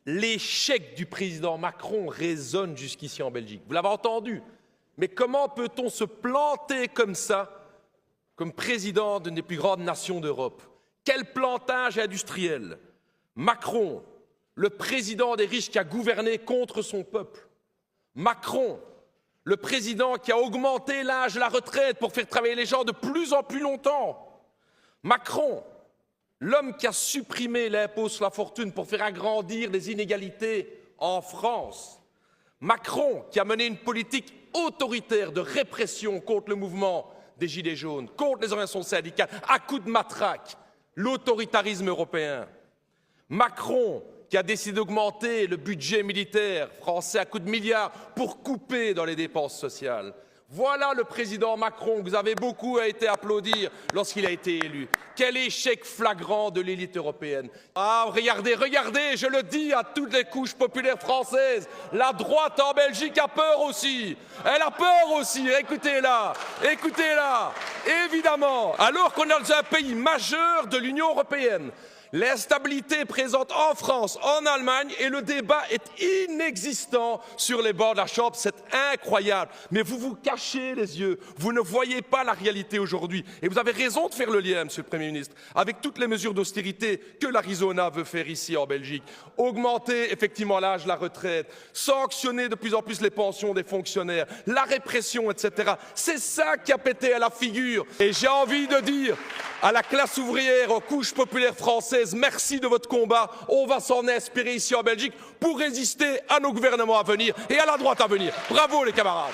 L'échec du président Macron résonne jusqu'ici en Belgique. Vous l'avez entendu. Mais comment peut-on se planter comme ça, comme président d'une des plus grandes nations d'Europe? Quel plantage industriel! Macron, le président des riches qui a gouverné contre son peuple. Macron, le président qui a augmenté l'âge de la retraite pour faire travailler les gens de plus en plus longtemps. Macron, l'homme qui a supprimé l'impôt sur la fortune pour faire agrandir les inégalités en France. Macron, qui a mené une politique autoritaire de répression contre le mouvement des Gilets jaunes, contre les organisations syndicales, à coups de matraque, l'autoritarisme européen. Macron, qui a décidé d'augmenter le budget militaire français à coups de milliards pour couper dans les dépenses sociales. Voilà le président Macron que vous avez beaucoup été applaudir lorsqu'il a été élu. Quel échec flagrant de l'élite européenne. Ah, regardez, regardez, je le dis à toutes les couches populaires françaises, la droite en Belgique a peur aussi. Elle a peur aussi, écoutez-la, écoutez-la. Évidemment, alors qu'on est dans un pays majeur de l'Union européenne, l'instabilité est présente en France, en Allemagne, et le débat est inexistant sur les bords de la Chambre. C'est incroyable. Mais vous vous cachez les yeux. Vous ne voyez pas la réalité aujourd'hui. Et vous avez raison de faire le lien, Monsieur le Premier ministre, avec toutes les mesures d'austérité que l'Arizona veut faire ici en Belgique. Augmenter effectivement l'âge de la retraite, sanctionner de plus en plus les pensions des fonctionnaires, la répression, etc. C'est ça qui a pété à la figure. Et j'ai envie de dire à la classe ouvrière, aux couches populaires françaises, merci de votre combat. On va s'en inspirer ici en Belgique pour résister à nos gouvernements à venir et à la droite à venir. Bravo les camarades!